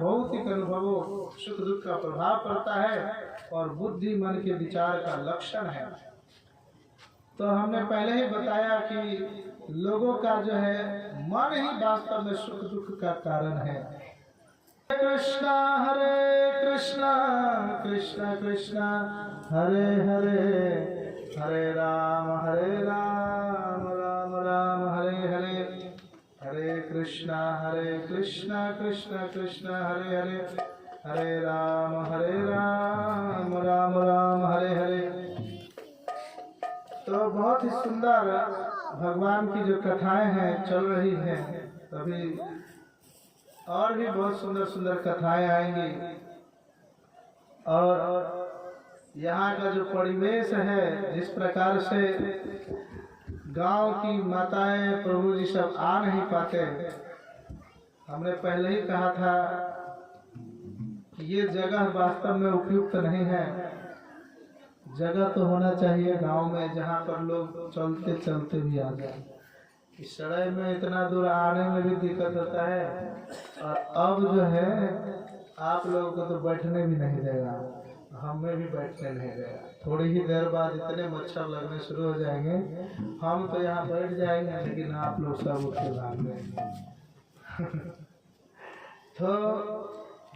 भौतिक अनुभवों सुख दुख का प्रभाव पड़ता है और बुद्धि मन के विचार का लक्षण है। तो हमने पहले ही बताया कि लोगों का जो है मन ही वास्तव में सुख दुख का कारण है। कृष्णा कृष्णा कृष्णा हरे हरे, हरे राम राम राम हरे हरे, हरे कृष्णा कृष्णा कृष्णा हरे हरे, हरे राम राम राम हरे हरे। तो बहुत ही सुंदर भगवान की जो कथाएं हैं चल रही हैं, अभी और भी बहुत सुंदर सुंदर कथाएं आएंगी। और यहाँ का जो परिवेश है, जिस प्रकार से गांव की माताएं प्रभु जी सब आ नहीं पाते, हमने पहले ही कहा था कि ये जगह वास्तव में उपयुक्त नहीं है। जगह तो होना चाहिए गांव में जहाँ पर लोग चलते चलते भी आ जाए। इस सड़क में इतना दूर आने में भी दिक्कत होता है, और अब जो है आप लोगों को तो बैठने भी नहीं देगा, हमें भी बैठने नहीं देगा। थोड़ी ही देर बाद इतने मच्छर लगने शुरू हो जाएंगे, हम तो यहाँ बैठ जाएंगे लेकिन आप लोग सब उठ के भाग जाएंगे। तो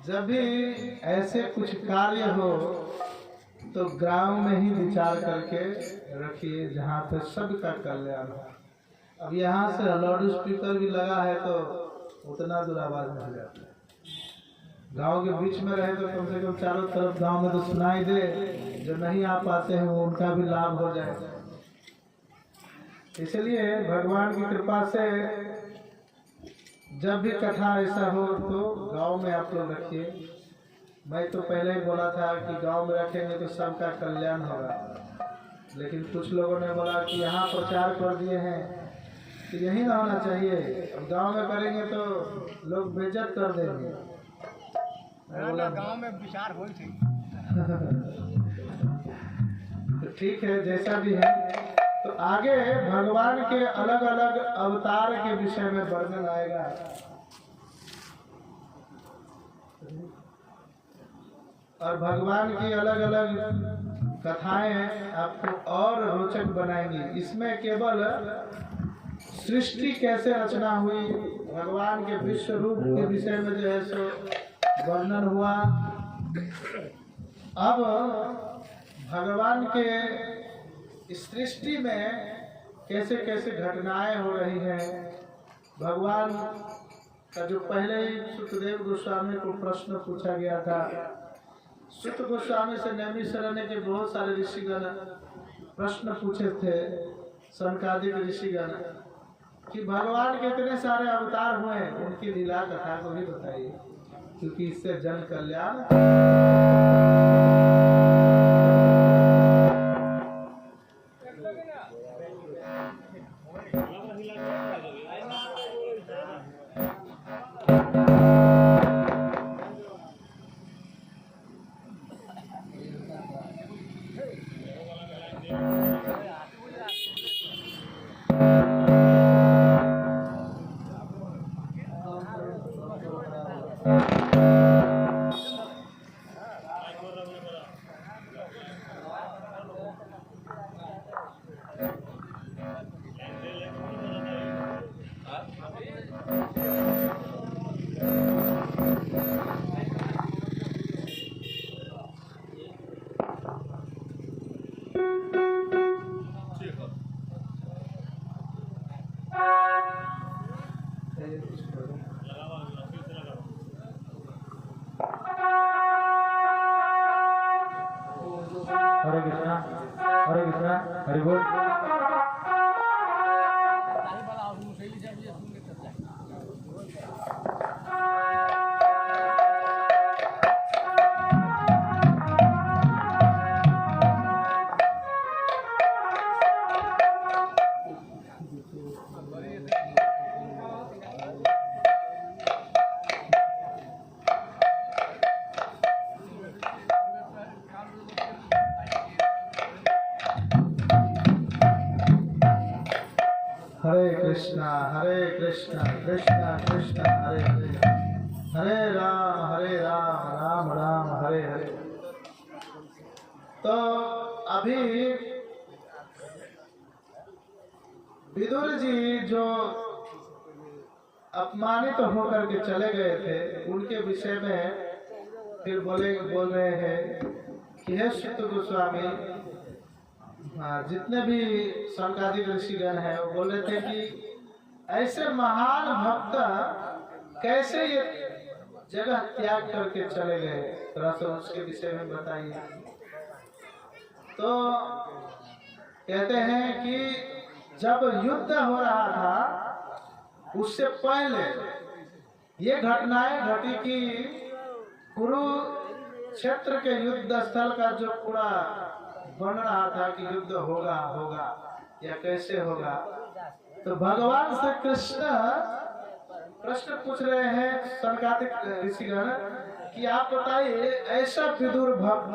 जब भी ऐसे कुछ कार्य हो तो गांव में ही विचार करके रखिए जहाँ पे सबका कल्याण हो। अब यहाँ से लाउड स्पीकर भी लगा है तो उतना दूर आवाज नहीं जाता है। गांव के बीच में रहे तो कम से कम चारों तरफ गांव में तो सुनाई दे, जो नहीं आ पाते हैं वो उनका भी लाभ हो जाए। इसलिए भगवान की कृपा से जब भी कथा ऐसा हो तो गांव में आप लोग रखिए। मैं तो पहले ही बोला था कि गांव में रखेंगे तो सबका कल्याण होगा, लेकिन कुछ लोगों ने बोला कि यहाँ प्रचार कर दिए हैं तो यही ना होना चाहिए, अब गांव में करेंगे तो लोग बेइज्जत कर देंगे। गांव में विचार हो तो ठीक है, जैसा भी है। तो आगे भगवान के अलग अलग अवतार के विषय में वर्णन आएगा। और भगवान की अलग अलग कथाएं आपको और रोचक बनाएंगी। इसमें केवल सृष्टि कैसे रचना हुई, भगवान के विश्व रूप के विषय में जो है सो वर्णन हुआ। अब भगवान के सृष्टि में कैसे कैसे घटनाएं हो रही हैं, भगवान का जो पहले ही सुखदेव गोस्वामी को प्रश्न पूछा गया था। सुत गोस्वामी से नैमिषारण्य के बहुत सारे ऋषिगण प्रश्न पूछे थे, सनकादिक ऋषिगण, कि भगवान के इतने सारे अवतार हुए, उनकी लीला कथा को भी बताइए, क्योंकि इससे जन कल्याण। हरे कृष्णा हरि बोल। हरे कृष्णा कृष्णा कृष्णा हरे हरे, हरे राम राम राम हरे हरे। तो अभी विदुर जी जो अपमानित होकर के चले गए थे, उनके विषय में फिर बोल रहे हैं कि हे सुत गोस्वामी, जितने भी शौनकादिक ऋषिगण हैं वो बोल रहे थे कि ऐसे महान भक्त कैसे ये जगह त्याग करके चले गए, थोड़ा सा उसके विषय में बताइए। तो कहते हैं कि जब युद्ध हो रहा था उससे पहले ये घटनाएं घटी कि कुरुक्षेत्र के युद्ध स्थल का जो पूरा बन रहा था कि युद्ध होगा या कैसे होगा, तो भगवान श्री कृष्ण प्रश्न पूछ रहे हैं शौनकादिक ऋषिगण कि आप बताइए, ऐसा विदुर भक्त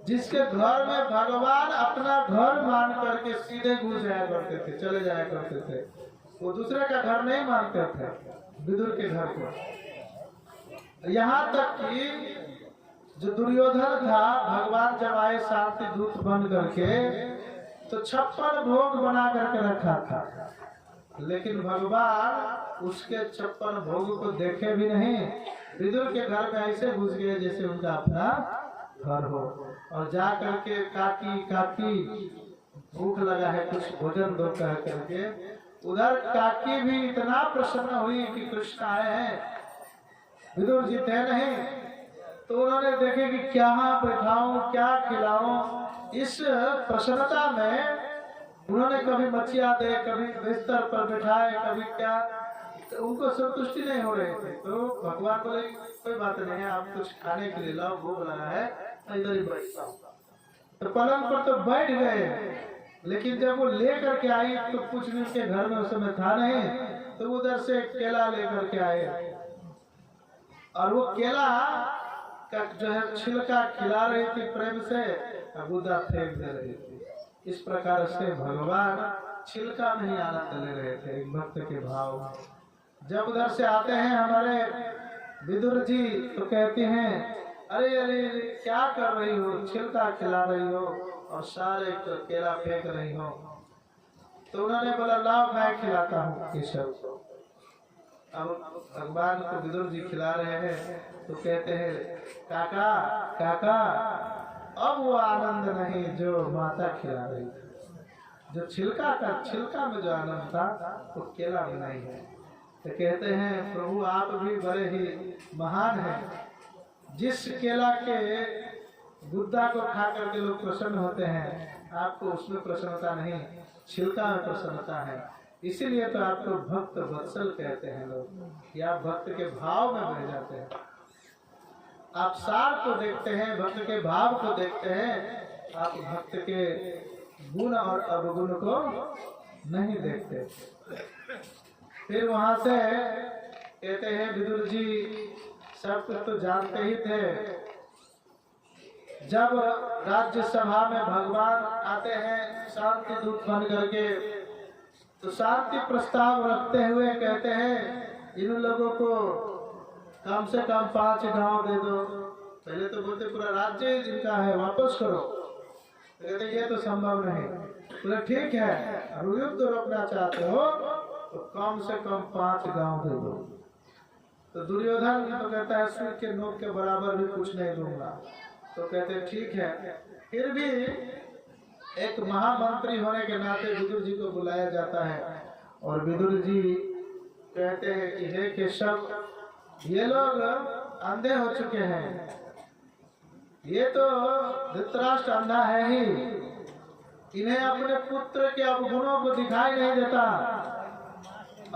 जिसके घर में भगवान अपना घर मान करके सीधे घुस जाया करते थे, चले जाया करते थे, वो दूसरे का घर नहीं मानते थे, विदुर के घर को। यहाँ तक कि जो दुर्योधन था, भगवान जब आए शांति दूत बन करके तो 56 भोग बना करके रखा था, लेकिन भगवान उसके 56 भोग को देखे भी नहीं, विदुर के घर में ऐसे घुस गए जैसे उनका अपना घर हो, और जा करके काकी भूख लगा है, कुछ भोजन दो कह करके। उधर काकी भी इतना प्रसन्न हुई कि कृष्ण आए हैं, विदुर जी थे नहीं, तो उन्होंने देखे कि क्या बैठाऊं क्या खिलाऊं। इस प्रसन्नता में उन्होंने कभी मछिया दे, कभी बिस्तर पर बैठाए, कभी क्या, तो उनको संतुष्टि नहीं हो रही थी। तो भगवान बोले कोई बात नहीं है, आप कुछ खाने के लिए लाओ, भूख लगा है, इधर ही बैठता हूँ। तो पलंग पर तो बैठ गए, लेकिन जब वो लेकर के आई तो कुछ भी उसके घर में उस समय था नहीं, तो उधर से केला लेकर के आए, और वो केला का जो है छिलका खिला रही थी प्रेम से, गुदा फेंक दे रही थी। इस प्रकार से भगवान छिलका नहीं आनंद ले रहे थे, एक भक्त के भाव। जब उधर से आते हैं हमारे विदुर जी तो कहते हैं, अरे अरे क्या कर रही हो, छिलका खिला रही हो और सारे केला फेंक रही हो। तो उन्होंने बोला लाओ मैं खिलाता हूँ केशव को। अब भगवान को विदुर जी खिला रहे हैं तो कहते हैं काका काका, अब वो आनंद नहीं जो माता खिला रही थी, जो छिलका में जो आनंद था वो केला में नहीं है। तो कहते हैं प्रभु आप भी बड़े ही महान हैं, जिस केला के गुद्दा को खा करके लोग प्रसन्न होते हैं, आपको उसमें प्रसन्नता नहीं, छिलका में प्रसन्नता है। इसीलिए तो आपको भक्त वत्सल कहते हैं लोग, या भक्त के भाव में बह जाते हैं। आप सार को देखते हैं, भक्त के भाव को देखते हैं, आप भक्त के गुण और अवगुण को नहीं देखते। फिर वहां से कहते हैं विदुर जी सब कुछ तो जानते ही थे, जब राज्यसभा में भगवान आते हैं शांति दूत बन करके, तो शांति प्रस्ताव रखते हुए कहते हैं इन लोगों को कम से कम 5 गांव दे दो। पहले तो बोलते पूरा राज्य ही जिनका है वापस करो, तो कहते ये तो संभव नहीं। बोले ठीक है, और युद्ध रोकना चाहते हो तो कम से कम 5 गांव दे दो। तो दुर्योधन तो कहता है सूर्य के नोक के बराबर भी कुछ नहीं दूंगा। तो कहते ठीक है। फिर भी एक महामंत्री होने के नाते विदुर जी को बुलाया जाता है, और विदुर जी कहते हैं कि हे केशव, ये लोग अंधे हो चुके हैं, ये तो धृतराष्ट्र अंधा है ही, इन्हें अपने पुत्र के अवगुणों को दिखाई नहीं देता,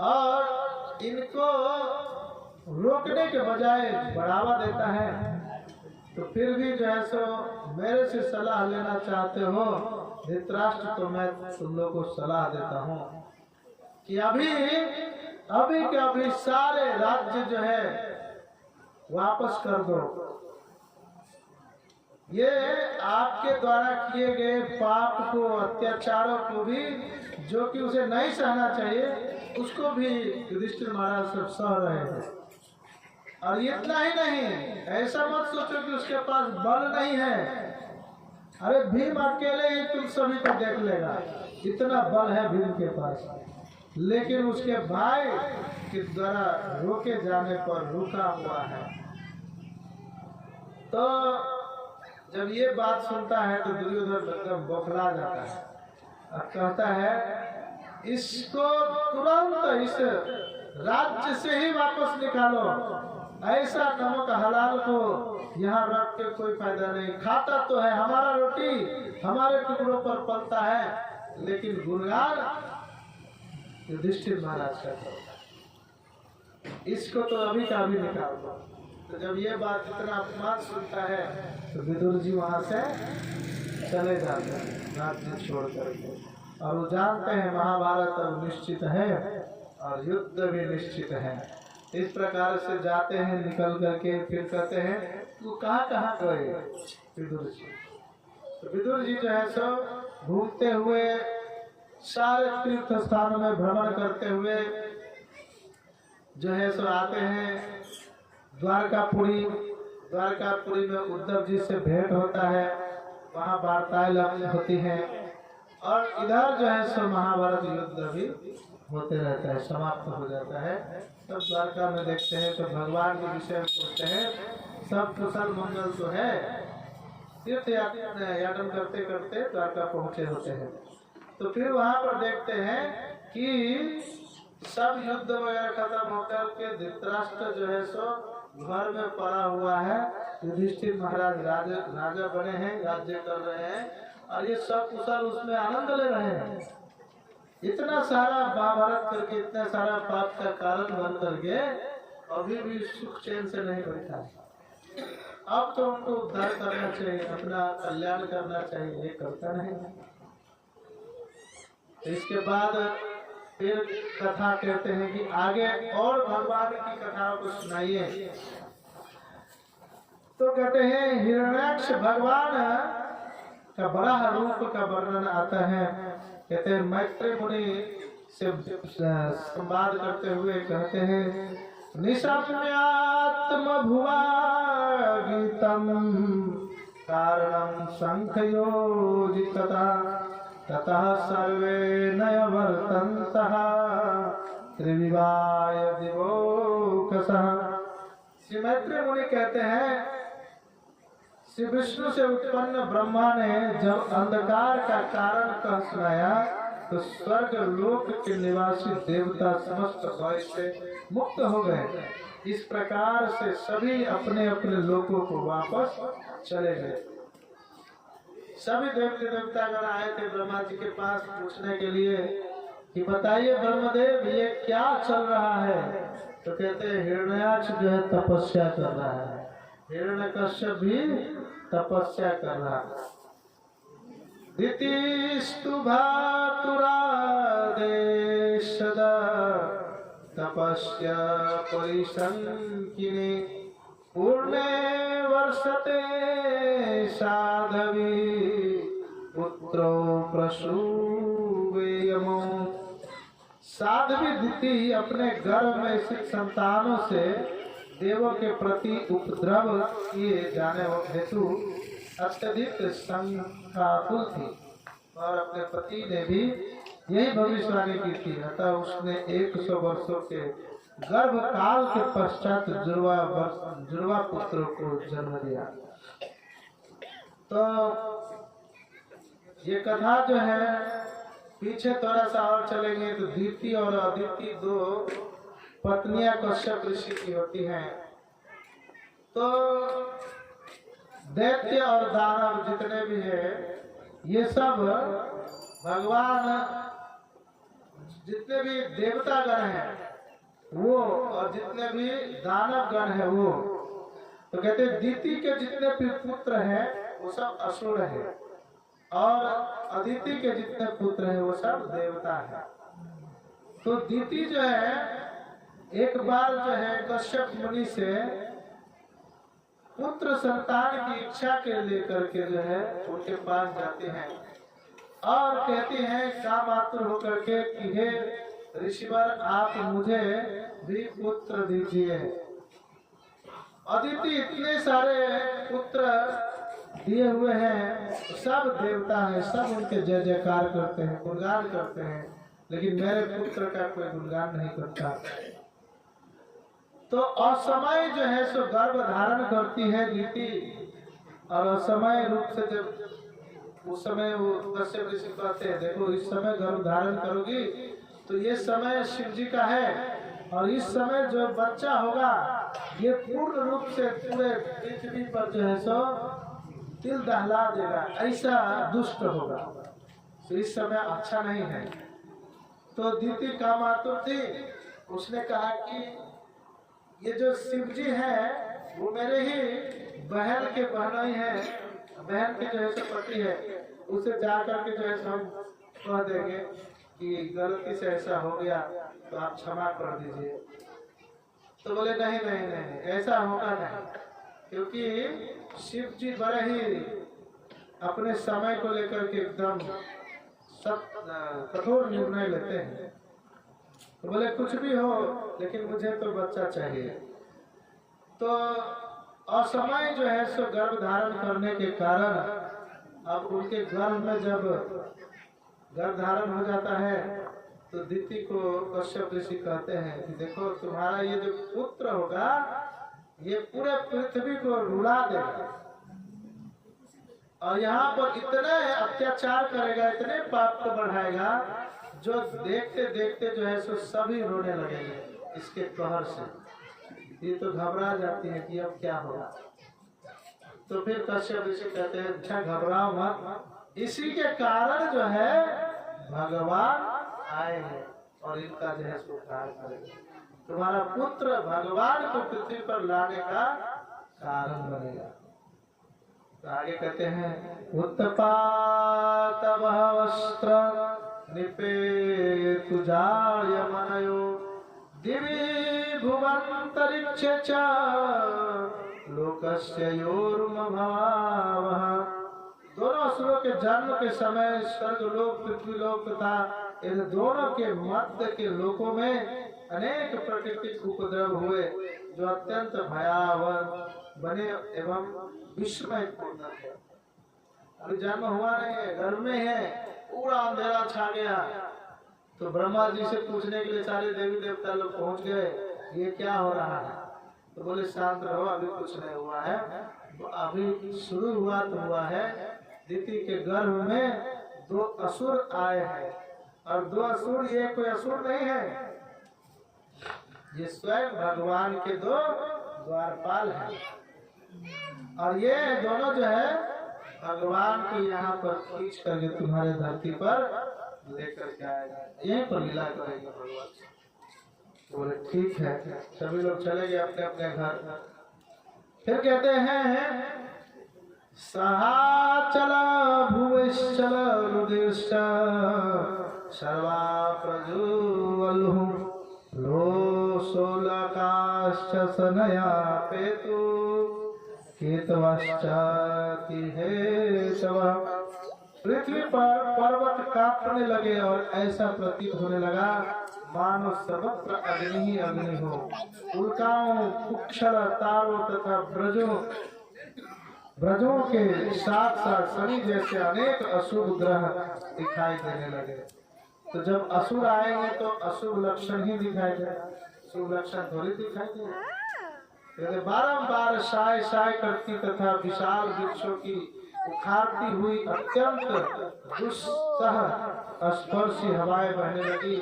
और इनको रोकने के बजाय बढ़ावा देता है। तो फिर भी जो है सो मेरे से सलाह लेना चाहते हो धृतराष्ट्र, तो मैं तुम लोग को सलाह देता हूँ कि अभी के अभी सारे राज्य जो है वापस कर दो। ये आपके द्वारा किए गए पाप को, अत्याचारों को भी, जो कि उसे नहीं सहना चाहिए, उसको भी युधिष्ठिर महाराज सब सह रहे हैं। और इतना ही नहीं, ऐसा मत सोचो कि उसके पास बल नहीं है। अरे भीम अकेले ही तुम सभी को देख लेगा, इतना बल है भीम के पास। लेकिन उसके भाई के द्वारा रोके जाने पर रुका हुआ है। तो जब ये बात सुनता है तो दुर्योधन एकदम बौखला जाता है और कहता है इसको तुरंत इस राज्य से ही वापस निकालो। ऐसा नमक हलाल को यहाँ रख के कोई फायदा नहीं। खाता तो है, हमारा रोटी हमारे टुकड़ों पर पलता है, लेकिन गुणगान युधिष्ठिर महाराज का करता है। इसको तो अभी का अभी निकाल दो। तो जब ये बात इतना अपमान सुनता है तो विदुर जी वहां से चले जाते हैं राज्य छोड़ करके। और वो जानते हैं महाभारत अब निश्चित है और युद्ध भी निश्चित है। इस प्रकार से जाते हैं निकल करके, फिर कहते हैं तू कहाँ गए विदुर जी। तो विदुर जी जो है सो घूमते हुए सारे तीर्थ स्थानों में भ्रमण करते हुए जो है सो आते हैं द्वारकापुरी। द्वारकापुरी में उद्धव जी से भेंट होता है, वहाँ वार्ताएं होती हैं और इधर जो है सो महाभारत युद्ध भी होते रहता है, समाप्त हो जाता है। तब द्वारका में देखते हैं तो भगवान के विषय में पूछते हैं, सब कुशल मंगल तो है। तीर्थ यात्रा करते करते द्वारका पहुँचे होते हैं। तो फिर वहाँ पर देखते हैं कि सब युद्ध वगैरह खत्म होकर के धृतराष्ट्र जो है सो घर में पड़ा हुआ है। युधिष्ठिर महाराज राजा बने हैं, राज्य कर रहे हैं और ये सब कुशल उसमें आनंद ले रहे हैं। इतना सारा महाभारत करके, इतना सारा पाप का कारण बन करके अभी भी सुख चैन से नहीं बैठा। अब तो उनको उद्धार करना चाहिए, अपना कल्याण करना चाहिए, ये करता नहीं। इसके बाद फिर कथा कहते हैं कि आगे और भगवान की कथाओं को सुनाइए। तो कहते हैं हिरण्याक्ष भगवान का बड़ा रूप का वर्णन आता है। कहते हैं मैत्री मुनि से संवाद करते हुए कहते हैं निशम्यात्म भुवा गीतम कारणम शंखयोजितता ततः सर्वे नयवर्तन्तः त्रिविवाय दिवोकसः। श्री मैत्री मुनि कहते हैं श्री विष्णु से उत्पन्न ब्रह्मा ने जब अंधकार का कारण कह सुनाया तो स्वर्ग लोक के निवासी देवता समस्त भय से मुक्त हो गए। इस प्रकार से सभी अपने अपने लोकों को वापस चले गए। सभी देवता देवतागण आए थे ब्रह्मा जी के पास पूछने के लिए कि बताइए ब्रह्मदेव ये क्या चल रहा है। तो कहते हैं हिरण्याक्ष जो है तपस्या कर रहा है, हिरण्यकश्यप भी तपस्या कर रहा है। दितिस्तु भातुरादेशदा तपस्या परिसंकिनी पूर्णे वर्षते साधवी पुत्रो प्रसूवेयमो। साध्वी दिति अपने गर्भ में स्थित संतानों से देवों के प्रति उपद्रव किए जाने हेतु अत्यधिक शंकाकुल थी और अपने पति ने भी यही भविष्यवाणी की थी। अतः उसने 100 वर्षों के गर्भ काल के पश्चात जुड़वा पुत्रों को जन्म दिया। तो ये कथा जो है पीछे थोड़ा सा और चलेंगे तो दीति और अदिति दो पत्नियां कश्यप ऋषि की होती हैं। तो दैत्य और दानव जितने भी है ये सब भगवान, जितने भी देवता गण हैं वो और जितने भी दानव गण है वो, तो कहते हैं दीति के जितने भी पुत्र हैं वो सब असुर है और अदिति के जितने पुत्र हैं वो सब देवता है। तो दीति जो है एक बार जो है कश्यप मुनि से पुत्र संतान की इच्छा के लेकर के जो है उनके पास जाते हैं और कहती हैं कामातुर होकर के कि हे ऋषिवर आप मुझे भी पुत्र दीजिए। अदिति इतने सारे पुत्र दिए हुए हैं, सब देवता हैं, सब उनके जय जयकार करते हैं, गुणगान करते हैं, लेकिन मेरे पुत्र का कोई गुणगान नहीं करता। तो असमय जो है सो गर्भ धारण करती है अदिति, और असमय रूप से जब उस समय वो कश्यप ऋषि कहते हैं देखो इस समय गर्भ धारण करोगी तो ये समय शिव जी का है, और इस समय जो बच्चा होगा ये पूर्ण रूप से पूरे पृथ्वी पर जो है सो तिल दहला देगा, ऐसा दुष्ट होगा, तो इस समय अच्छा नहीं है। तो दीति का मातुर थी, उसने कहा कि ये जो शिव जी है वो मेरे ही बहन के बहनोई है, बहन के जो है सो पति है, उसे जा करके जो है सो हम कह देंगे कि गलती से ऐसा हो गया तो आप क्षमा कर दीजिए। तो बोले नहीं नहीं नहीं ऐसा होगा नहीं, क्योंकि शिव जी बड़े ही अपने समय को लेकर के एकदम सब कठोर निर्णय लेते हैं। तो बोले कुछ भी हो लेकिन मुझे तो बच्चा चाहिए। तो असमय जो है सो गर्भ धारण करने के कारण अब उनके गर्भ में जब गर्भ धारण हो जाता है तो दीति को कश्यप ऋषि कहते हैं कि देखो तुम्हारा ये जो पुत्र होगा ये पूरे पृथ्वी को रुला देगा, और यहाँ पर इतने अत्याचार करेगा, इतने पाप को बढ़ाएगा जो देखते देखते जो है सो सभी रोने लगेंगे इसके कहर से। ये तो घबरा जाती है कि अब क्या होगा। तो फिर कश्यप ऋषि कहते हैं अच्छा घबराओ मत, इसी के कारण जो है भगवान आए हैं और इनका जो है स्वीकार करेंगे, तुम्हारा पुत्र भगवान को पृथ्वी पर लाने का कारण बनेगा। तो आगे कहते हैं उत्पात वस्त्र निपेतु जायमनयो दिवि भुवन्तरिक्ष च लोकस्य योर्मभावः। दोनों असुरों के जन्म के समय स्वर्गलोक पृथ्वीलोक तथा इन दोनों के मध्य के लोकों में अनेक प्राकृतिक उपद्रव हुए जो अत्यंत भयावह बने एवं विस्मयपूर्ण थे। अभी जन्म हुआ नहीं है, घर में है, पूरा अंधेरा छा गया। तो ब्रह्मा जी से पूछने के लिए सारे देवी देवता लोग पहुंच गए ये क्या हो रहा है। तो बोले शांत रहो, अभी कुछ नहीं हुआ है, अभी शुरू हुआ तो हुआ है। दीति के गर्भ में दो असुर आए हैं, और दो असुर ये कोई असुर नहीं है, ये स्वयं भगवान के दो द्वारपाल हैं, और ये दोनों जो है भगवान को यहाँ पर खींच करके तुम्हारे धरती पर लेकर के आएगा, यहीं पर लीला करेंगे भगवान। बोले ठीक है, सभी लोग चले गए अपने अपने घर। फिर कहते हैं सहाचल भुवश्चल रुदिश्च सर्वा प्रज्वलुः लो सोलकाश्च सनया पेतु केतवश्चाति हेतवः। पृथ्वी पर पर्वत कांपने लगे और ऐसा प्रतीत होने लगा मानो सर्वत्र अग्नि ही अग्नि हो। उल्काओं, कुक्षर, तारों तथा ब्रजों के साथ साथ शनि जैसे अनेक अशुभ ग्रह दिखाई देने लगे। तो जब असुर आएंगे तो अशुभ लक्षण ही दिखाई दे, शुभ लक्षण थोड़ी दिखाई दे। बारंबार साय साय करती तथा विशाल वृक्षों की उखाड़ती हुई अत्यंत दुस्सह स्पर्शी हवाएं बहने लगी।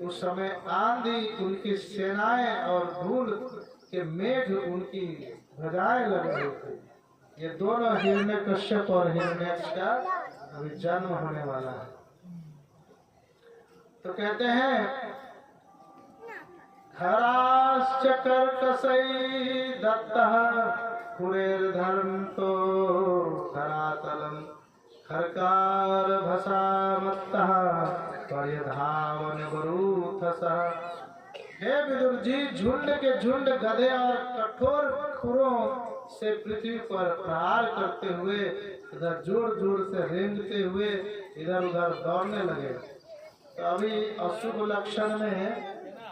उस समय आंधी उनकी सेनाएं और धूल के मेघ उनकी ध्वजाएं लग रहे थे। ये दोनों हिरण्यकश्यप और हिरण्याक्ष का अभी जन्म होने वाला है। तो कहते हैं खराश्च कर्कशै दत्तः कुरेर्धर्मतो धरातलं खरकार भसामत्तः पर्यधावन वरूथसः। हे विदुर जी, झुंड के झुंड गधे और कठोर खुरों से पृथ्वी पर प्रहार करते हुए इधर जोर जोर से रेंगते हुए इधर उधर दौड़ने लगे। तो अभी अशुभ लक्षण में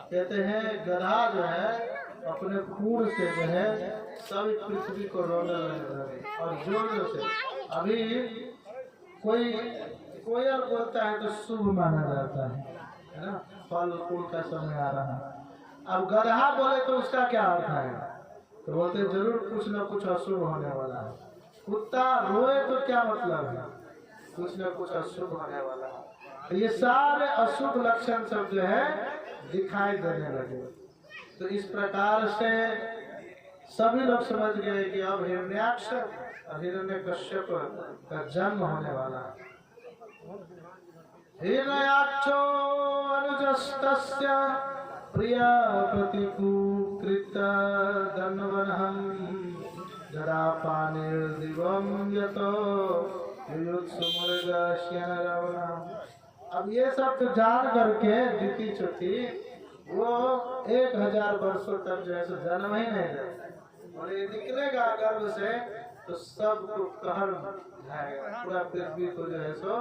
कहते हैं गधा जो है अपने खून से जो है सब पृथ्वी को रोने लगे और जोर से। अभी कोई कोयल बोलता है तो शुभ माना जाता है ना, फल फूल का समय आ रहा है। अब गधा बोले तो उसका क्या अर्थ है, तो बोलते जरूर कुछ न कुछ अशुभ होने वाला है। कुत्ता रोए तो क्या मतलब है, कुछ न कुछ अशुभ होने वाला है। तो ये सारे अशुभ लक्षण सब जो है दिखाई देने लगे। तो इस प्रकार से सभी लोग समझ गए कि अब हिरण्याक्ष और हिरण्यकश्यप का जन्म होने वाला है। हिरण्याक्षो अनुजस्तस्य प्रिया प्रतिकुकृत दन्वनहं जरापानिर्दिवं यतो युयुत्सुमृगश्यनरवणम्। अब ये सब तो जान करके दीति चुटी वो 1000 वर्षों तक जो है सो जन्म ही नहीं देता, और ये निकलेगा गर्भ से तो सबको कहर जाएगा, पूरा पृथ्वी को जो है सो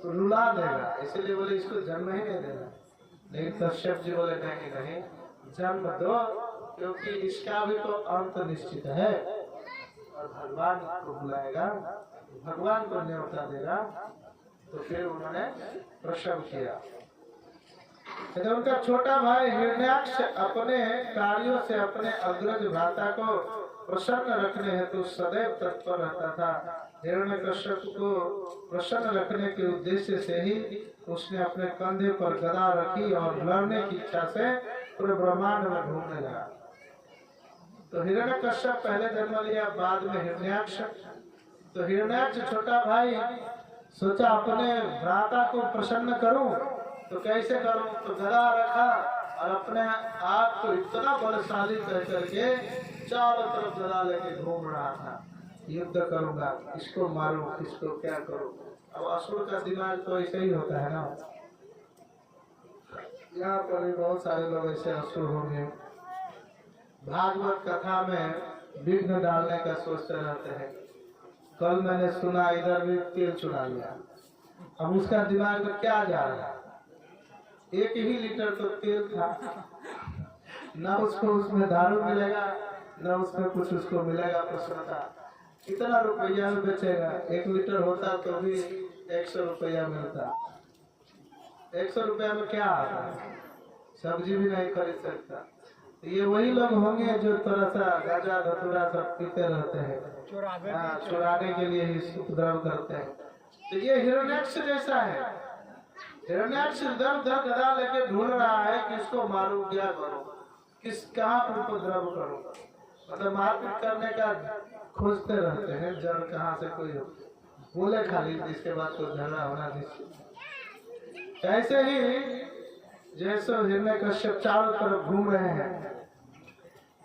रुला देगा। इसलिए बोले इसको जन्म ही नहीं देना। लेकिन कश्यप जी बोले नहीं नहीं, जन्म दो, क्योंकि इसका भी तो अंत निश्चित है और भगवान को बुलाएगा, भगवान को न्योता देगा। तो फिर उन्होंने प्रसव किया। तो उनका छोटा भाई हिरण्याक्ष अपने कार्यों से अपने अग्रज भ्राता को प्रसन्न रखने हेतु सदैव तत्पर रहता था। हिरण्यकश्यप को प्रसन्न रखने के उद्देश्य से ही उसने अपने कंधे पर गदा रखी और लड़ने की इच्छा से पूरे ब्रह्मांड में घूमने लगा। तो हिरण्यकश्यप पहले जन्म लिया, बाद में हिरण्याक्ष। तो हिरण्याक्ष छोटा भाई सोचा अपने भ्राता को प्रसन्न करूं, तो कैसे करूं, तो गदा रखा और अपने आप को इतना बलशाली कह करके चारों तरफ गदा लेके घूम रहा था। युद्ध करूंगा, किसको मारूं, किसको क्या करूं। अब असुर का दिमाग तो ऐसे ही होता है ना। यहाँ पर भी बहुत सारे लोग ऐसे असुर होंगे, भागवत कथा में विघ्न डालने का सोचते रहते हैं। कल मैंने सुना इधर भी तेल चुरा लिया, अब उसका दिमाग में क्या जा रहा है, 1 ही लीटर तो तेल था, न उसको उसमें दारू मिलेगा न उसमें कुछ उसको मिलेगा प्रसन्नता। कितना रुपया में बेचेगा, 1 लीटर होता तो भी 100 रुपया मिलता। 100 रुपया में क्या आता है, सब्जी भी नहीं खरीद सकता। ये वही लोग होंगे जो थोड़ा सा गांजा धतूरा सब पीते रहते हैं, चुराने के लिए ही उपद्रव करते हैं। तो ये हिरण्याक्ष जैसा है। हिरण्याक्ष दर दर गदा लेके ढूंढ रहा है किसको मारूं, क्या करूं, किस कहाँ पर उपद्रव करूं, मतलब मारपीट करने का खोजते रहते हैं। जड़ कहाँ से कोई बोले खाली, जिसके बाद कोई झगड़ा होना जिससे। ऐसे ही जैसे हिरण्यकश्यप चारों तरफ घूम रहे हैं।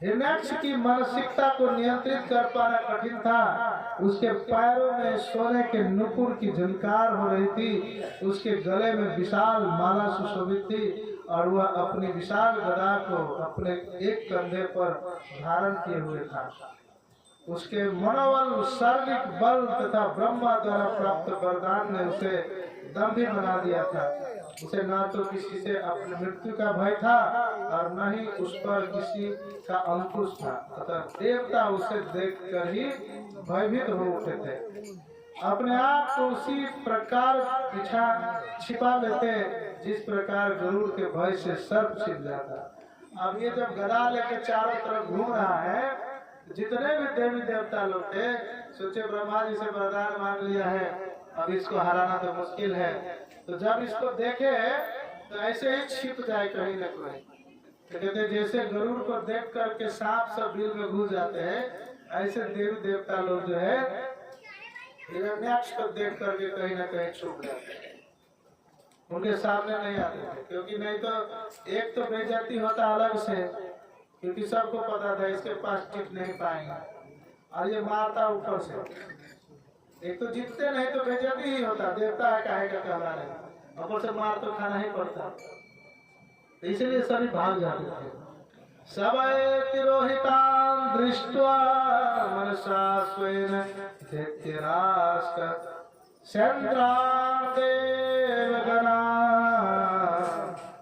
हिरण्याक्ष की मानसिकता को नियंत्रित कर पाना कठिन था। उसके पैरों में सोने के नुपुर की झनकार हो रही थी, उसके गले में विशाल माला सुशोभित थी और वह अपनी विशाल गदा को अपने एक कंधे पर धारण किए हुए था। उसके मनोबल, शारीरिक बल तथा ब्रह्मा द्वारा प्राप्त वरदान ने उसे दम्भी बना दिया था। उसे न तो किसी से अपनी मृत्यु का भय था और न ही उस पर किसी का अंकुश था, अतः देवता उसे देखकर ही भयभीत हो उठे थे। अपने आप को उसी प्रकार पीछा छिपा लेते जिस प्रकार गरुड़ के भय से सर्प छिप जाता। अब ये जब गदा लेके चारों तरफ घूम रहा है, जितने भी देवी देवता लोग थे सोचे ब्रह्मा जी से वरदान मांग लिया है, अब इसको हराना तो मुश्किल है। तो जब इसको देखे तो ऐसे ही छिप जाए कहीं न कहीं। तो कहते जैसे गरुड़ को देख करके सांप सब बिल में घुस जाते हैं, ऐसे देवी देवता लोग जो है हिरण्याक्ष को देख करके कहीं न कहीं छुप जाते हैं, उनके सामने नहीं आते थे। क्योंकि नहीं तो एक तो बेइज्जती होता अलग से, क्योंकि सबको पता था इसके पास टिक नहीं पाएंगे, और ये मारता ऊपर से। एक तो जीतते नहीं तो बेइज्जती ही होता, देवता है काहे का कहला रहे, ऊपर से मार तो खाना ही पड़ता। इसलिए सभी भाग जाते थे। सबए तिरोहितान् दृष्ट्वा मनसा स्वेन दैत्यराष्ट्र सेन्द्रान् देवगणा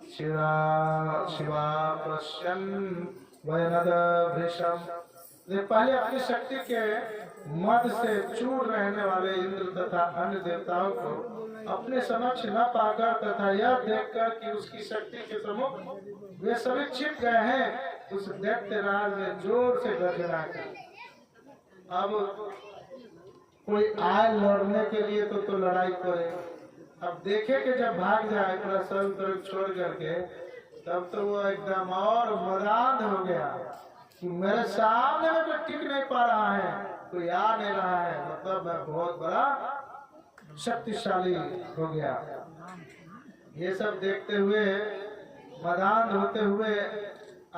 शिरा शिवा पश्यन् वयनद भृशम। पहले अपनी शक्ति के मद से चूर रहने वाले इंद्र तथा अन्य देवताओं को अपने समक्ष न पाकर तथा यह देखकर कि उसकी शक्ति के सम्मुख वे सभी छिप गए हैं, उस दैत्यराज ने जोर से गर्जना की। अब कोई आए लड़ने के लिए तो लड़ाई करे। अब देखे कि जब भाग जाए पूरा सब तरफ छोड़ करके, तब तो वो एकदम और मदान हो गया कि मेरे सामने में कोई टिक नहीं पा रहा है, कोई आ नहीं रहा है, मतलब मैं बहुत बड़ा शक्तिशाली हो गया। ये सब देखते हुए मदान होते हुए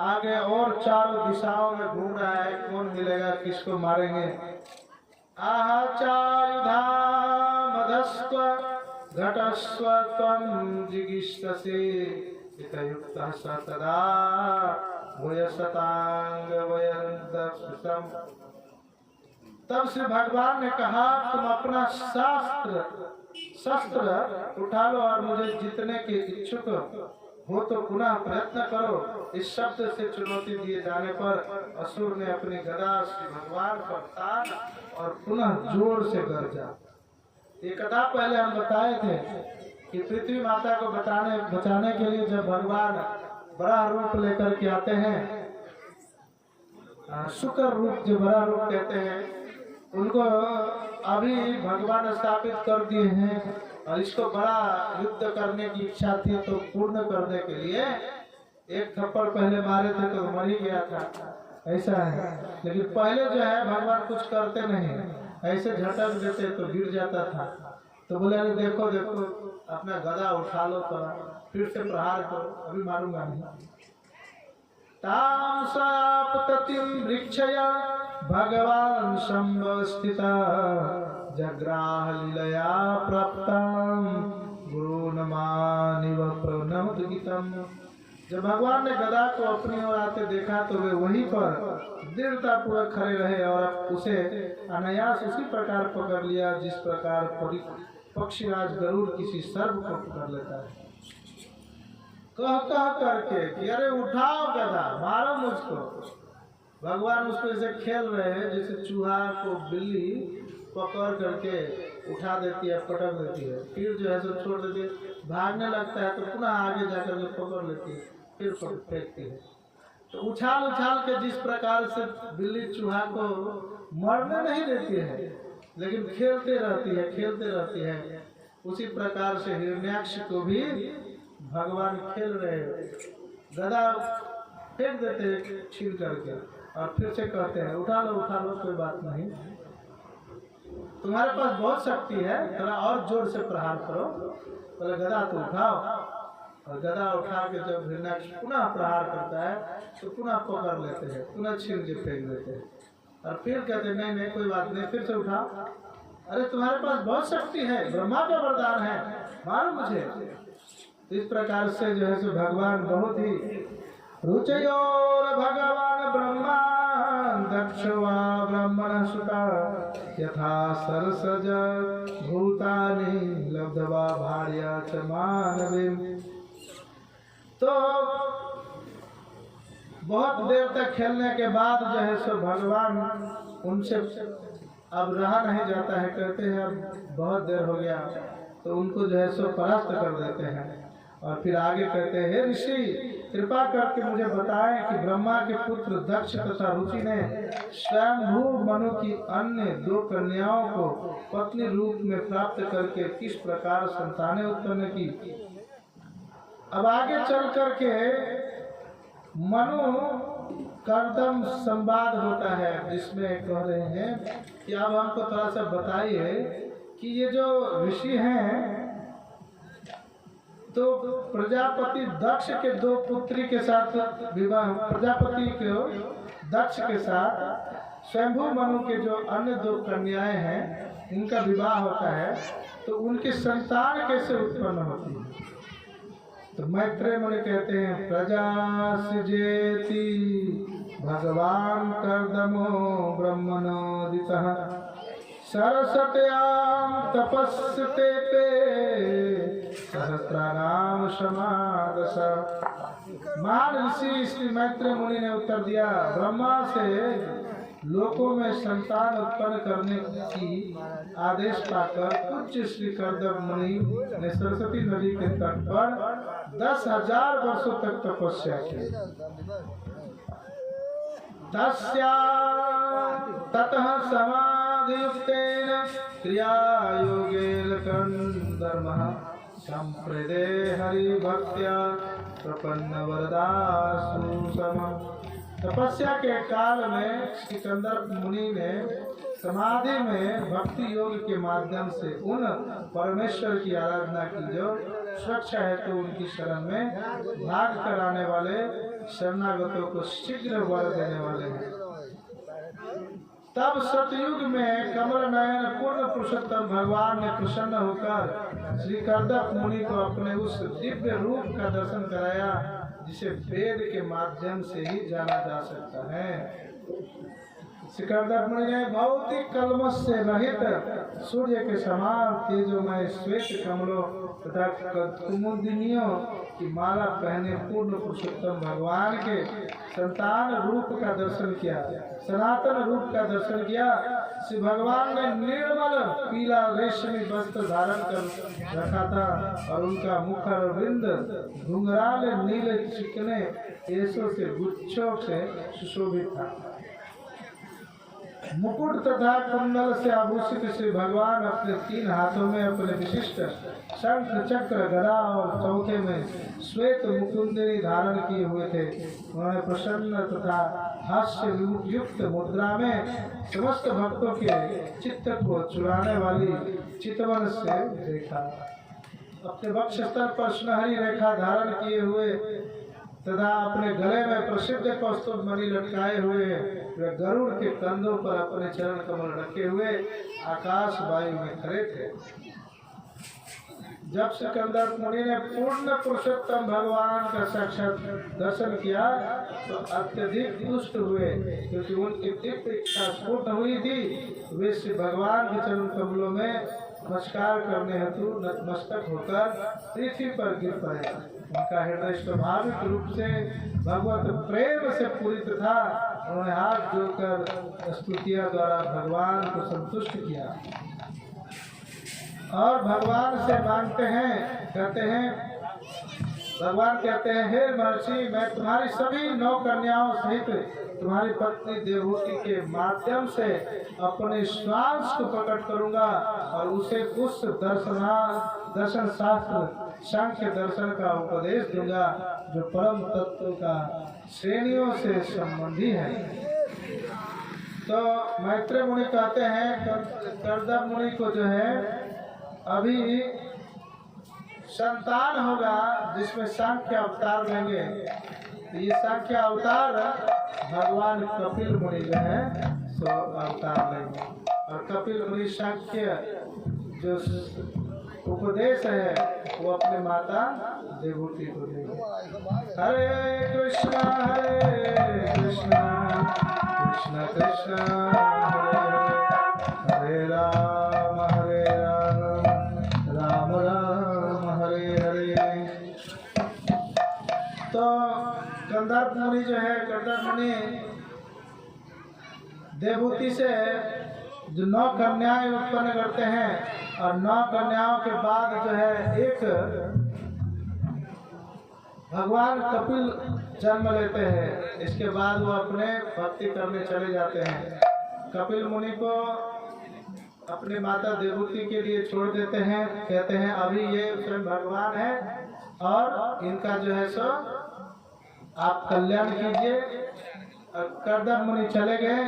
आगे और चारों दिशाओं में घूम रहा है, कौन मिलेगा, किसको मारेंगे। आचार्युधा मदस्व घटस्व त्वं जिगीषसि हितयुक्तः स तदा भूयसतांग वयन्दस्सम। तब से भगवान ने कहा, तुम अपना शस्त्र उठा लो और मुझे जीतने के इच्छुक हो तो पुनः प्रयत्न करो। इस शब्द से चुनौती दिए जाने पर असुर ने अपनी गदा श्री भगवान पर तान और पुनः जोर से गरजा। ये कथा पहले हम बताए थे कि पृथ्वी माता को बचाने के लिए जब भगवान बड़ा रूप लेकर के आते हैं, शुक्र रूप जो बड़ा रूप कहते हैं, उनको अभी भगवान स्थापित कर दिए हैं और इसको बड़ा युद्ध करने की इच्छा थी, तो पूर्ण करने के लिए एक थप्पड़ पहले मारे थे तो मर ही गया था, ऐसा है। लेकिन पहले जो है भगवान कुछ करते नहीं, ऐसे झटक देते तो गिर जाता था। तो बोले अरे देखो देखो अपना गदा उठा लो, तो फिर से प्रहार करो, अभी मारूंगा नहीं। तां सापततिं वृक्षया भगवान संवस्थिता जग्राह लीलया प्राप्तं गुरुनमानिव प्रणमद्गीतम्। जब भगवान ने गदा को अपनी ओर आते देखा तो वे वहीं पर दृढ़ता पूर्वक खड़े रहे और उसे अनायास उसी प्रकार पकड़ लिया जिस प्रकार पक्षीराज गरुड़ किसी सर्प को पकड़ लेता है। कह करके कि अरे उठाओ गदा, मारो मुझको। भगवान उसको ऐसे खेल रहे हैं जैसे चूहा को बिल्ली पकड़ करके उठा देती है, पटक देती है, फिर जो है सो छोड़ देती है, भागने लगता है तो पुनः आगे जाकर के पकड़ लेती है, फिर फेंकती है। तो उछाल के जिस प्रकार से बिल्ली चूहा को मरने नहीं देती है लेकिन खेलते रहती है, उसी प्रकार से हिरण्याक्ष को भी भगवान खेल रहे हैं। गदा फेंक देते छीन करके और फिर से कहते हैं उठा लो कोई बात नहीं, तुम्हारे पास बहुत शक्ति है, थोड़ा और जोर से प्रहार करो। बोले गदा तो उठाओ, और गदा उठा के जब हिरण्याक्ष पुनः प्रहार करता है तो पुनः पकड़ लेते हैं, पुनः छीन के फेंक देते हैं और फिर कहते हैं नहीं कोई बात नहीं, फिर से उठाओ। अरे तुम्हारे पास बहुत शक्ति है, ब्रह्मा का वरदान है, मारो मुझे। इस प्रकार से जो है सो भगवान बहुत ही रुचयोर भगवान ब्रह्मा दक्षवा ब्राह्मण सुता यथा सरसज भूतानि लब्धवा भार्या च मानवे। तो बहुत देर तक खेलने के बाद जो है सो भगवान उनसे अब रहा नहीं जाता है, कहते हैं अब बहुत देर हो गया, तो उनको जो है सो परास्त कर देते हैं और फिर आगे कहते हैं ऋषि कृपा करके मुझे बताएं कि ब्रह्मा के पुत्र दक्ष तथा रुचि ने स्वयंभू मनु की अन्य 2 कन्याओं को पत्नी रूप में प्राप्त करके किस प्रकार संतानें उत्पन्न की। अब आगे चल करके मनु कर्दम संवाद होता है जिसमें कह रहे हैं कि अब हमको थोड़ा सा बताइए कि ये जो ऋषि हैं तो प्रजापति दक्ष के 2 पुत्री के साथ विवाह, प्रजापति के दक्ष के साथ स्वयंभू मनु के जो अन्य 2 कन्याएं हैं उनका विवाह होता है, तो उनकी संतान कैसे उत्पन्न होती है। तो मैत्रेय मुनि कहते हैं प्रजा सृजेति भगवान कर्दमो ब्रह्मणोदितः सरस्वत्यां तपस्ते पे सहस्रानाम समादश। मान ऋषि श्री मैत्रेय मुनि ने उत्तर दिया, ब्रह्मा से लोकों में संतान उत्पन्न करने की आदेश पाकर उच्च श्री कर्दम मुनि ने सरस्वती नदी के तट पर 10,000 वर्षों तक तपस्या की। ततः समाधियुक्तेन क्रियायोगेन कर्मः संप्रदे हरिभक्त्या प्रपन्न वरदासु समम्। तपस्या के काल में सिकंदर मुनि ने समाधि में भक्ति योग के माध्यम से उन परमेश्वर की आराधना की जो सुरक्षा है तो उनकी शरण में भाग कराने वाले शरणागतों को शीघ्र वर देने वाले हैं। तब सतयुग में कमल नयन पूर्ण पुरुषोत्तम भगवान ने प्रसन्न होकर श्री कर्दम मुनि को अपने उस दिव्य रूप का दर्शन कराया जिसे वेद के माध्यम से ही जाना जा सकता है। श्री कर्दम मुनि ने भौतिक कलमश से रहित सूर्य के समान तेजोमय श्वेत कमलों तथा कुमुदिनियों की माला पहने पूर्ण पुरुषोत्तम भगवान के संतान रूप का दर्शन किया, सनातन रूप का दर्शन किया। श्री भगवान ने निर्मल पीला रेशमी वस्त्र धारण कर रखा था और उनका मुखर विंद घुंघराले नीले चिकने केशों से गुच्छों से सुशोभित था। मुकुट तथा कुंडल से आभूषित श्री भगवान अपने 3 हाथों में अपने विशिष्ट शंख चक्र गदा और चौथे में श्वेत मुकुंदिनी धारण किए हुए थे। उन्होंने प्रसन्न तथा हास्य युक्त मुद्रा में समस्त भक्तों के चित्त को चुराने वाली चितवन से देखा। अपने वक्ष स्थल पर सुनहरी रेखा धारण किए हुए तथा अपने गले में प्रसिद्ध कौस्तुभ मणि लटकाए हुए वे गरुड़ के कंधों पर अपने चरण कमल रखे हुए आकाश वायु में खड़े थे। जब सिकंदर मुनि ने पूर्ण पुरुषोत्तम भगवान का साक्षात दर्शन किया तो अत्यधिक तुष्ट हुए, क्योंकि उनकी दिव्य इच्छा पूर्ण हुई थी। वे श्री भगवान के चरण कमलों में नमस्कार करने हेतु नतमस्तक होकर पृथ्वी पर गिर पड़े। उनका हृदय स्वाभाविक रूप से भगवत प्रेम से पूरित था। उन्होंने हाथ जोड़कर स्तुतियों द्वारा भगवान को संतुष्ट किया और भगवान से मांगते हैं, कहते हैं, भगवान कहते हैं, हे महर्षि, मैं तुम्हारी सभी 9 कन्याओं सहित तुम्हारी पत्नी देवहूति के माध्यम से अपने श्वास को प्रकट करूंगा और उसे उस दर्शन शास्त्र सांख्य दर्शन का उपदेश दूंगा जो परम तत्व का श्रेणियों से संबंधी है। तो मैत्रेय मुनि कहते हैं, कर्दम मुनि को जो है अभी संतान होगा जिसमें सांख्य अवतार देंगे। तो ये सांख्य अवतार भगवान कपिल मुनि जो है सो अवतार लेंगे और कपिल मुनि सांख्य जो उपदेश है वो अपने माता देवहूति को देंगे। हरे कृष्णा कृष्ण कृष्ण हरे हरे राम राम राम हरे हरे। तो कर्दम मुनि जो है, कर्दम मुनि देवहूति से जो 9 कन्याएं उत्पन्न करते हैं और 9 कन्याओं के बाद जो है एक भगवान कपिल जन्म लेते हैं। इसके बाद वो अपने भक्ति करने चले जाते हैं। कपिल मुनि को अपने माता देवहूति के लिए छोड़ देते हैं, कहते हैं अभी ये स्वयं भगवान है और इनका जो है सो आप कल्याण कीजिए। कर्दम मुनि चले गए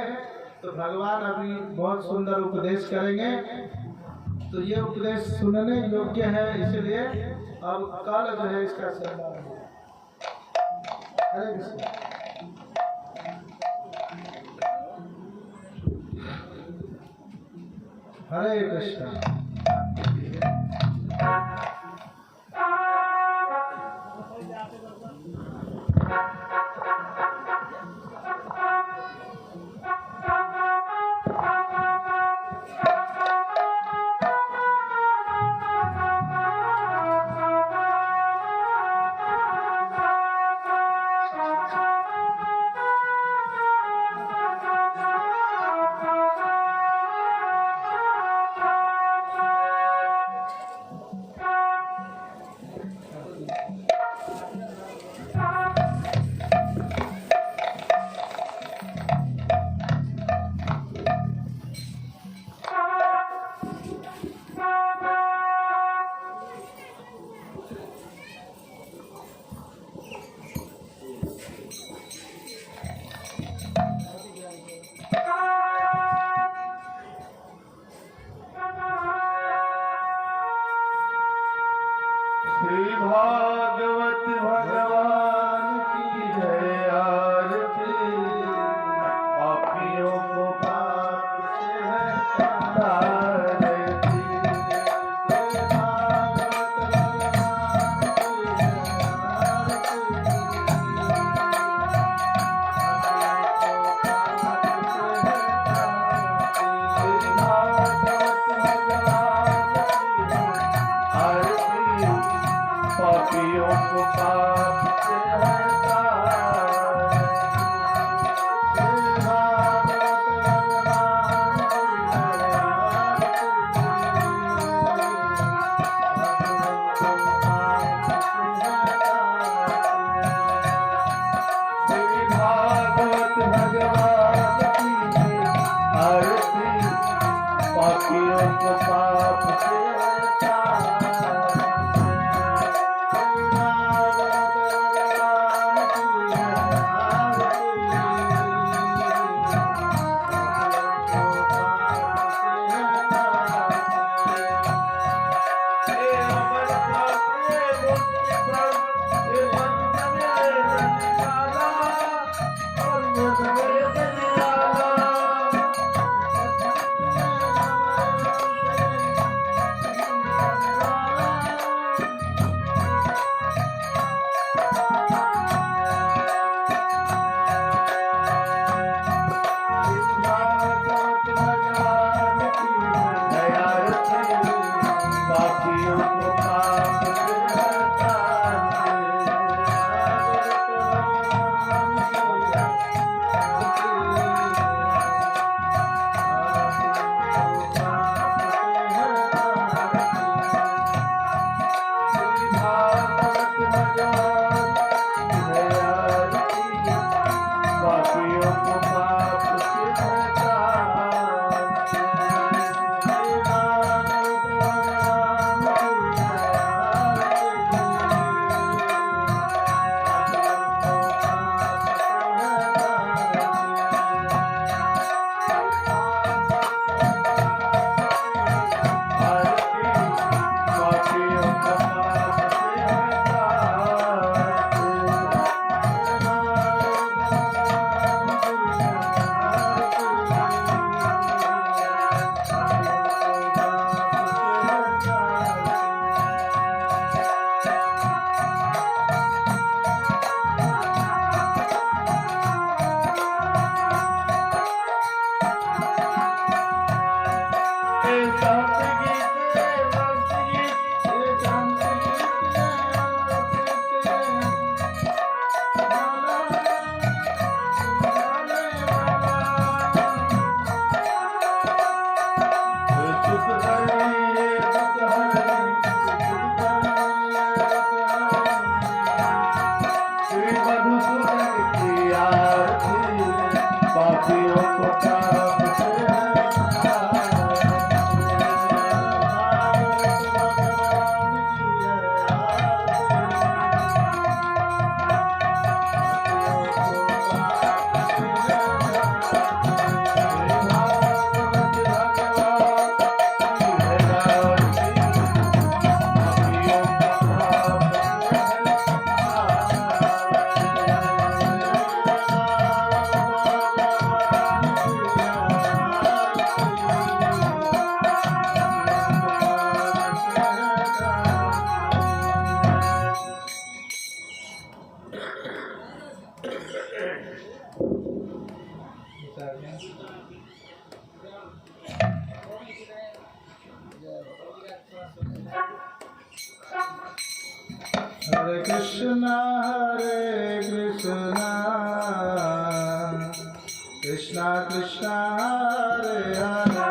तो भगवान अभी बहुत सुंदर उपदेश करेंगे। तो ये उपदेश सुनने योग्य है, इसलिए अब कल जो है इसका सम्मान है। हरे कृष्ण। हरे कृष्ण। हरे कृष्णा कृष्णा कृष्णा हरे हरे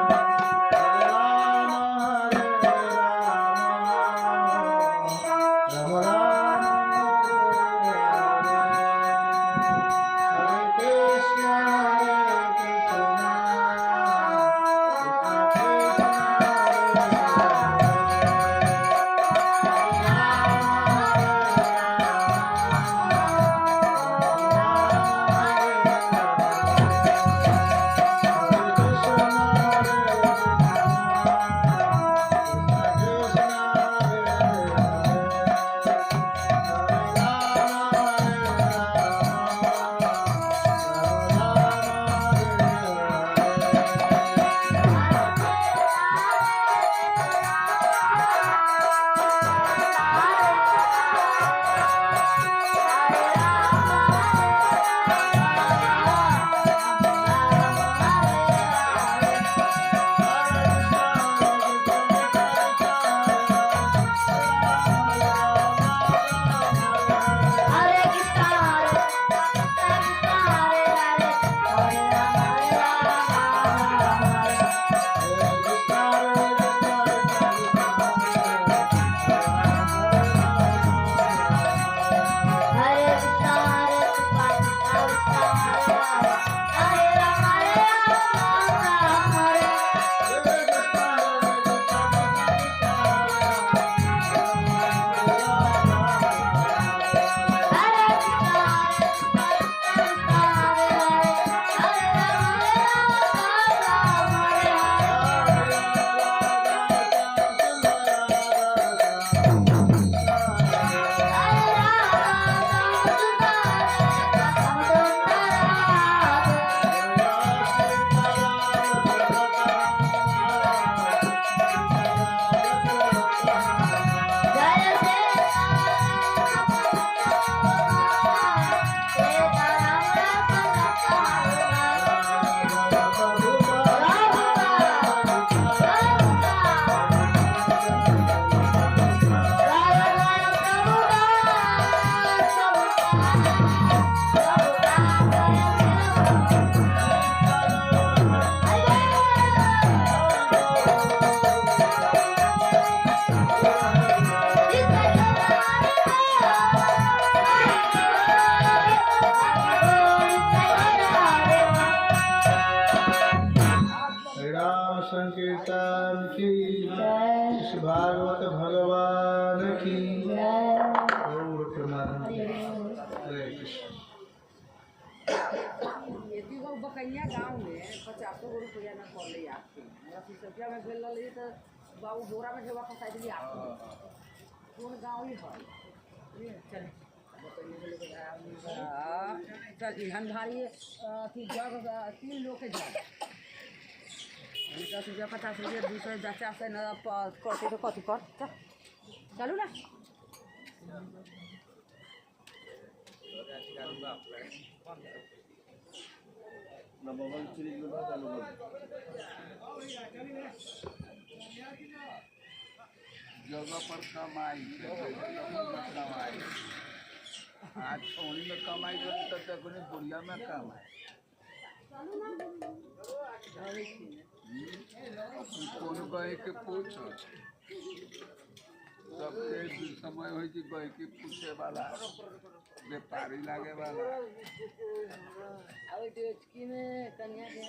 संकीर्तन की श्री भागवत भगवान की गौर प्रेमानंद। हरे कृष्ण। बकैया गाँव में 50 रुपया न पड़े आपके 30 में भेल रही तो बाबू बोरा में ढेवा फंसा दिली आपको कौन गाँव ही है चल चल इहन भारी अथी जग 3 लोग के जग 10 रुपया 50 रुपया 200 50 से न करते तो कथी कर चलू ना जगह पर कमाई आज छोड़ी में कमाई करते तब तक बुढ़िया में कमाई कौन गए के पूछ सबके समय हो गए कि पूछे वाला व्यापारी लागे वाला अब में कन्या के